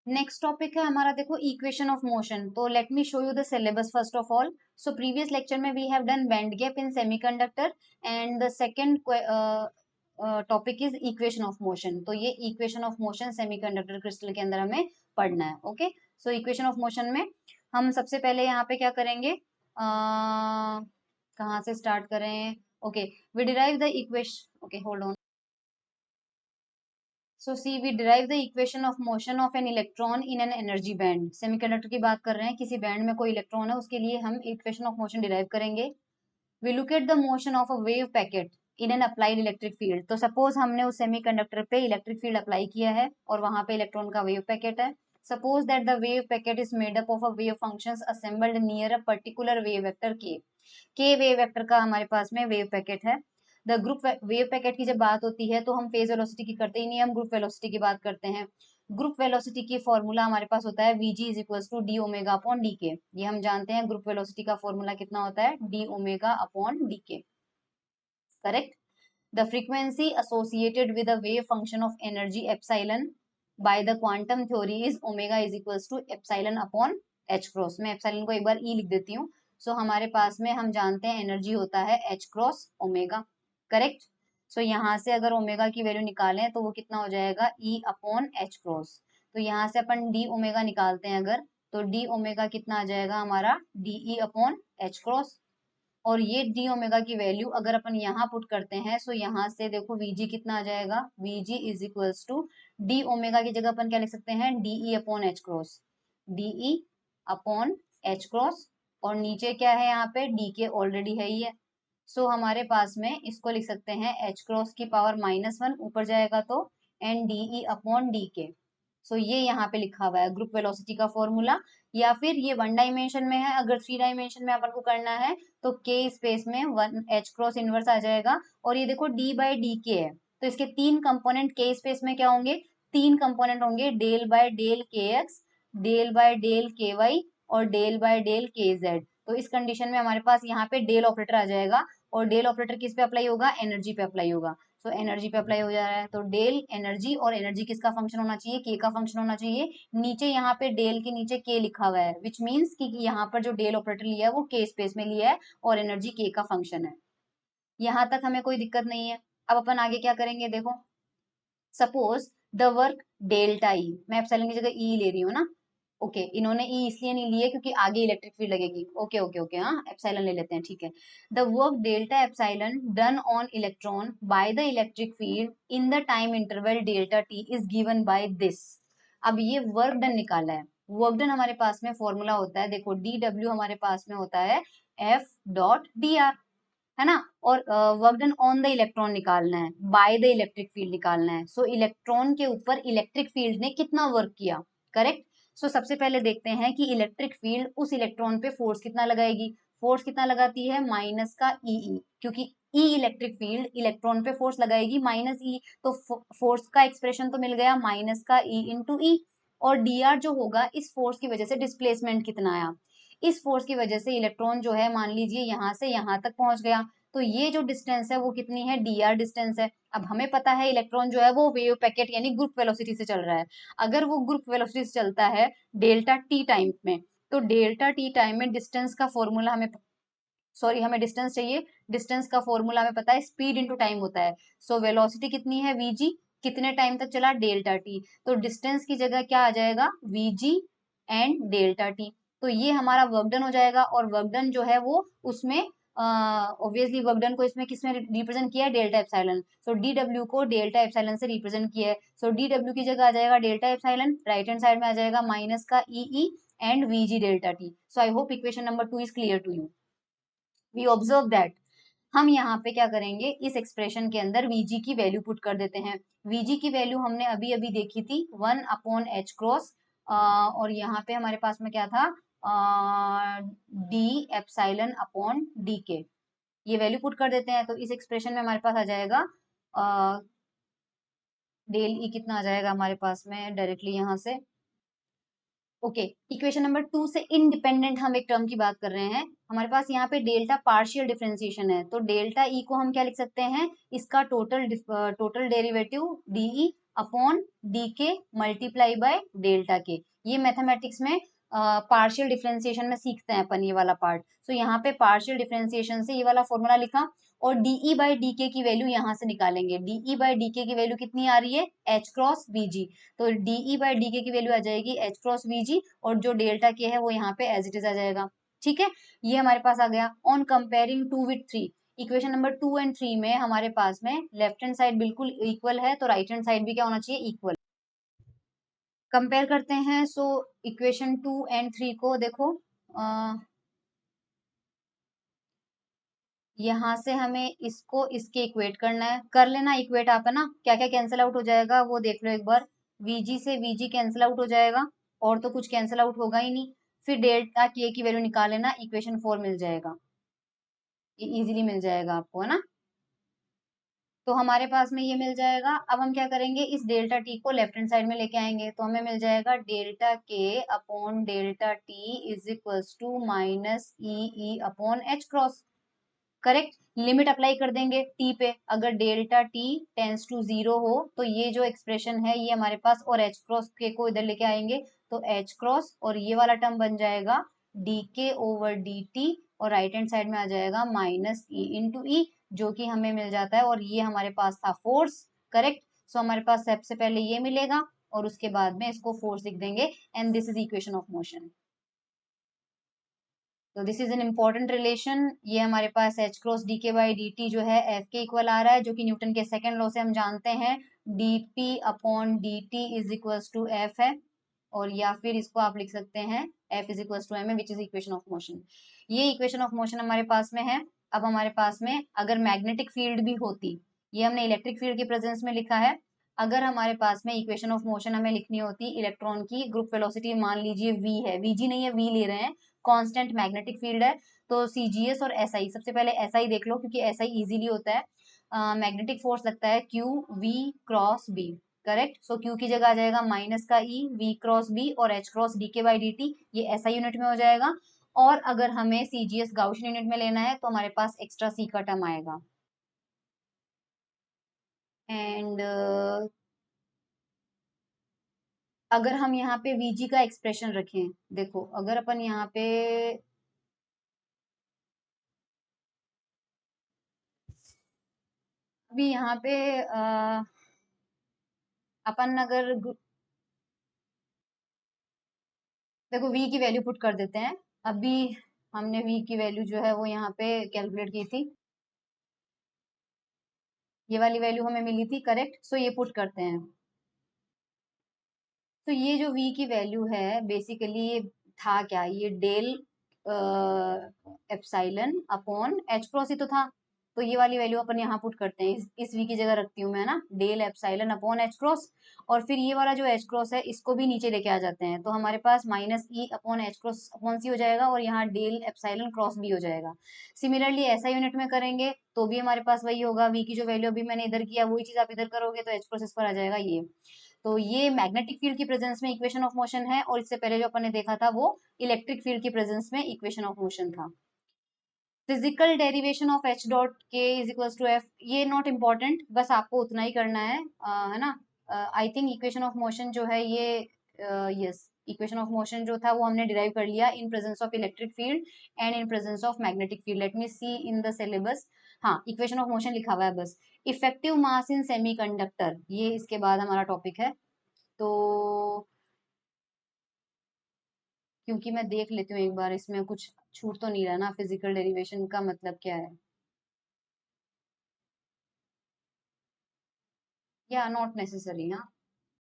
Next topic है हमारा, देखो, इक्वेशन ऑफ मोशन। तो let me show you the syllabus first of all. So previous lecture में we have done band gap in semiconductor and the second topic is equation of motion. तो ये equation of motion semiconductor crystal के अंदर हमें पढ़ना है। Okay, so equation of motion में हम सबसे पहले यहाँ पे क्या करेंगे, कहाँ से स्टार्ट करें? Okay, we derive the equation. Okay, hold on. So see, we derive the equation of motion of an electron in an energy band. Semiconductor की बात कर रहे हैं, किसी बैंड में कोई इलेक्ट्रॉन है, उसके लिए हम इक्वेशन ऑफ मोशन डिराइव करेंगे। We look at the motion of a wave packet in an applied electric field. तो सपोज हमने उस सेमीकंडक्टर पे इलेक्ट्रिक फील्ड अप्लाई किया है और वहां पे इलेक्ट्रॉन का वेव पैकेट है। Suppose that the wave packet is made up of a wave functions assembled near a particular wave vector के वेव वेक्टर का हमारे पास में वेव पैकेट है। द ग्रुप वेव पैकेट की जब बात होती है तो हम फेज वेलोसिटी की करते ही नहीं, हम ग्रुप वेलोसिटी की बात करते हैं। ग्रुप वेलोसिटी की फॉर्मूला हमारे पास होता है vg is equal to d omega upon d k. ये हम जानते हैं, ग्रुप वेलोसिटी का फॉर्मूला कितना होता है, d omega upon d k. Correct. The frequency associated with a wave function of energy epsilon by the quantum theory is omega is equal to epsilon upon H cross. मैं epsilon को एक बार ई लिख देती हूँ। सो हमारे पास में हम जानते हैं एनर्जी होता है एच क्रॉस ओमेगा। करेक्ट। सो यहाँ से अगर ओमेगा की वैल्यू निकालें तो वो कितना हो जाएगा, ई अपॉन एच क्रॉस। तो यहाँ से अपन डी ओमेगा निकालते हैं अगर, तो डी ओमेगा कितना आ जाएगा हमारा, D E upon H cross. और ये डी ओमेगा की वैल्यू अगर अपन यहाँ पुट करते हैं, सो यहाँ से देखो वीजी कितना आ जाएगा, vg is equals to d omega की जगह अपन क्या लिख सकते हैं, dE upon H cross, dE upon H cross. और नीचे क्या है यहाँ पे, डी के ऑलरेडी है ही है। सो हमारे पास में इसको लिख सकते हैं एच क्रॉस की पावर -1 ऊपर जाएगा तो एन डीई अपॉन डी के। सो ये यहाँ पे लिखा हुआ है ग्रुप वेलोसिटी का फॉर्मूला। या फिर ये वन डायमेंशन में है, अगर थ्री डायमेंशन में अपन को करना है तो के स्पेस में वन एच क्रॉस इनवर्स आ जाएगा। और ये देखो डी बाई डी के है, तो इसके तीन कंपोनेंट के स्पेस में क्या होंगे, तीन कंपोनेंट होंगे, डेल बाय डेल के एक्स, डेल बाय डेल के वाई और डेल बाय डेल के जेड। तो इस कंडीशन में हमारे पास यहाँ पे डेल ऑपरेटर आ जाएगा। और डेल ऑपरेटर किस पे अप्लाई होगा, एनर्जी पे अप्लाई होगा। सो एनर्जी पे अप्लाई हो जा रहा है, तो डेल एनर्जी, और एनर्जी किसका फंक्शन होना चाहिए, के का फंक्शन होना चाहिए। नीचे यहाँ पे डेल के नीचे के लिखा हुआ है, विच मीन्स कि यहाँ पर जो डेल ऑपरेटर लिया है वो के स्पेस में लिया है और एनर्जी के का फंक्शन है। यहाँ तक हमें कोई दिक्कत नहीं है। अब अपन आगे क्या करेंगे, देखो, suppose the work delta E, मैं एप्सिलॉन की जगह ई ले रही हूँ ना। ओके, इन्होंने ई इसलिए नहीं लिए क्योंकि आगे इलेक्ट्रिक फील्ड लगेगी। ओके ओके ओके, हाँ, एप्सिलॉन ले लेते हैं, ठीक है। The work delta epsilon done on electron by the electric field in the time interval delta t is given by this. अब ये वर्क डन निकाला है। वर्क डन हमारे पास में फॉर्मूला होता है, देखो, डी डब्ल्यू हमारे पास में होता है एफ डॉट डी आर, है ना। और work done on the electron निकालना है, बाय द इलेक्ट्रिक फील्ड निकालना है। सो इलेक्ट्रॉन के ऊपर इलेक्ट्रिक फील्ड ने कितना वर्क किया। करेक्ट। सो सबसे पहले देखते हैं कि इलेक्ट्रिक फील्ड उस इलेक्ट्रॉन पे फोर्स कितना लगाएगी। फोर्स कितना लगाती है, माइनस का ई, क्योंकि ई इलेक्ट्रिक फील्ड इलेक्ट्रॉन पे फोर्स लगाएगी माइनस ई। तो फोर्स का एक्सप्रेशन तो मिल गया, माइनस का ई इंटू ई। और डी आर जो होगा, इस फोर्स की वजह से डिस्प्लेसमेंट कितना आया, इस फोर्स की वजह से इलेक्ट्रॉन जो है, मान लीजिए यहाँ से यहाँ तक पहुंच गया, तो ये जो डिस्टेंस है वो कितनी है, डी आर डिस्टेंस है। अब हमें पता है इलेक्ट्रॉन जो है वो वेव पैकेट यानी ग्रुप वेलोसिटी से चल रहा है। अगर वो ग्रुप वेलोसिटी से चलता है डेल्टा टी टाइम में, तो डेल्टा टी टाइम में डिस्टेंस का फॉर्मूला हमें, सॉरी, हमें डिस्टेंस चाहिए, डिस्टेंस का फॉर्मूला हमें पता है स्पीड इंटू टाइम होता है। सो वेलोसिटी कितनी है, वीजी, कितने टाइम तक चला, डेल्टा टी। तो डिस्टेंस की जगह क्या आ जाएगा, वीजी एंड डेल्टा टी। तो ये हमारा वर्क डन हो जाएगा। और वर्क डन जो है वो उसमें ऑब्वियसली वर्क डन को इसमें किसमें रिप्रेजेंट किया है, delta epsilon. So d W को डेल्टा एप्सिलॉन से रिप्रेजेंट किया है। सो डी डब्ल्यू की जगह आ जाएगा delta epsilon, right hand side में आ जाएगा माइनस का e and vg delta t. So I hope equation number 2 is clear to you. We observe that हम यहाँ पे क्या करेंगे, इस एक्सप्रेशन के अंदर vg की वैल्यू पुट कर देते हैं। vg की वैल्यू हमने अभी अभी देखी थी 1 अपॉन एच क्रॉस, और यहाँ पे हमारे पास में क्या था, D epsilon upon d k. ये वैल्यू पुट कर देते हैं तो इस एक्सप्रेशन में हमारे पास आ जाएगा डेल ई, कितना आ जाएगा हमारे पास में डायरेक्टली यहाँ से। ओके, इक्वेशन नंबर 2 से इंडिपेंडेंट हम एक टर्म की बात कर रहे हैं। हमारे पास यहाँ पे डेल्टा पार्शियल डिफरेंशिएशन है, तो डेल्टा ई को हम क्या लिख सकते हैं, इसका total total derivative dE upon d k multiply by delta k. ये मैथमेटिक्स में पार्शियल डिफरेंशिएशन में सीखते हैं अपन ये वाला पार्ट। सो यहाँ पे पार्शियल डिफरेंशिएशन से ये वाला फॉर्मूला लिखा और डीई बाई डी के की वैल्यू यहाँ से निकालेंगे। डीई बाई डी के की वैल्यू कितनी आ रही है, एच क्रॉस वीजी। तो डीई बाई डी के की वैल्यू आ जाएगी एच क्रॉस वीजी और जो डेल्टा के है वो यहाँ पे एज इट इज आ जाएगा। ठीक है, ये हमारे पास आ गया। On comparing 2 with 3, equation number 2 and 3 में हमारे पास में लेफ्ट हैंड साइड बिल्कुल इक्वल है, तो राइट हैंड साइड भी क्या होना चाहिए, इक्वल। कंपेयर करते हैं। सो इक्वेशन 2 एंड 3 को देखो, यहाँ से हमें इसको इसके इक्वेट करना है, कर लेना इक्वेट आप, है ना। क्या क्या कैंसिल आउट हो जाएगा वो देख लो एक बार। वीजी से वीजी कैंसिल आउट हो जाएगा और तो कुछ कैंसिल आउट होगा ही नहीं। फिर डेल्टा के की वैल्यू निकाल लेना, इक्वेशन 4 मिल जाएगा। ये इजीली मिल जाएगा आपको, है ना। तो हमारे पास में ये मिल जाएगा। अब हम क्या करेंगे, इस डेल्टा टी को लेफ्ट हैंड साइड में लेके आएंगे तो हमें मिल जाएगा delta k upon delta t is equals to minus E upon H cross. Correct, limit apply कर देंगे टी पे। अगर डेल्टा टी टेंस टू 0 हो तो ये जो एक्सप्रेशन है ये हमारे पास, और एच क्रॉस के को इधर लेके आएंगे तो एच क्रॉस और ये वाला टर्म बन जाएगा डी के ओवर डी टी और राइट हैंड साइड में आ जाएगा माइनस ई इंटू ई, जो कि हमें मिल जाता है। और ये हमारे पास था फोर्स। करेक्ट, सो हमारे पास सबसे पहले ये मिलेगा और उसके बाद में इसको फोर्स लिख देंगे and this is equation of motion. तो this is an important relation. ये हमारे पास एच क्रॉस डी के बाई डी टी जो है एफ के इक्वल आ रहा है, जो कि न्यूटन के सेकंड लॉ से हम जानते हैं, D P upon D T is equals to F है। और या फिर इसको आप लिख सकते हैं F is equals to M है, which is equation of motion. ये इक्वेशन ऑफ मोशन हमारे पास में है। अब हमारे पास में अगर मैग्नेटिक फील्ड भी होती, ये हमने इलेक्ट्रिक फील्ड की प्रेजेंस में लिखा है। अगर हमारे पास में इक्वेशन ऑफ मोशन हमें लिखनी होती इलेक्ट्रॉन की ग्रुप वेलोसिटी, मान लीजिए v है, vg नहीं है v ले रहे हैं, कांस्टेंट मैग्नेटिक फील्ड है, तो सीजीएस और एसआई, सबसे पहले एसआई देख लो क्योंकि एसआई इजीली होता है। मैग्नेटिक फोर्स लगता है q v cross B. Correct, so q की जगह आ जाएगा माइनस का ई वी क्रॉस बी और एच क्रॉस डी के बाई डी टी, ये एसआई यूनिट में हो जाएगा। और अगर हमें सीजीएस गाउसियन यूनिट में लेना है तो हमारे पास एक्स्ट्रा सी का टर्म आएगा। एंड अगर हम यहाँ पे वीजी का एक्सप्रेशन रखें, देखो अगर अपन यहाँ पे अभी यहाँ पे अपन अगर देखो v की वैल्यू पुट कर देते हैं। अभी हमने v की वैल्यू जो है वो यहाँ पे कैलकुलेट की थी, ये वाली वैल्यू हमें मिली थी। करेक्ट, सो ये पुट करते हैं। तो ये जो v की वैल्यू है बेसिकली ये था क्या, ये del epsilon upon H cross ही तो था। तो ये वाली वैल्यू अपन यहाँ पुट करते हैं, इस v की जगह रखती हूँ मैं ना, del epsilon upon H cross. और फिर ये वाला जो एच क्रॉस है इसको भी नीचे लेके आ जाते हैं, तो हमारे पास माइनस ई upon H cross upon C हो जाएगा और यहाँ डेल एप्साइलन क्रॉस बी हो जाएगा। सिमिलरली ऐसा यूनिट में करेंगे तो भी हमारे पास वही होगा, v की जो वैल्यू अभी मैंने इधर किया वही चीज आप इधर करोगे तो एच क्रॉस इस पर आ जाएगा ये। तो ये मैग्नेटिक फील्ड की प्रेजेंस में इक्वेशन ऑफ मोशन है, और इससे पहले जो अपन ने देखा था वो इलेक्ट्रिक फील्ड की प्रेजेंस में इक्वेशन ऑफ मोशन था। Physical derivation of H dot के इज इक्वल्स टू एफ, ये नॉट इम्पॉर्टेंट, बस आपको उतना ही करना है ना। I think equation of motion जो है ये, यस, इक्वेशन ऑफ मोशन जो था वो हमने डिराइव कर लिया in presence of electric field and in presence of magnetic field. Let me see in the syllabus. हाँ, इक्वेशन ऑफ मोशन लिखा हुआ है बस। इफेक्टिव मास इन सेमीकंडक्टर, ये इसके बाद हमारा टॉपिक है। तो क्योंकि मैं देख लेती हूँ एक बार इसमें कुछ छूट तो नहीं रहा ना, फिजिकल डेरिवेशन का मतलब क्या है, या नॉट नेसेसरी। हाँ,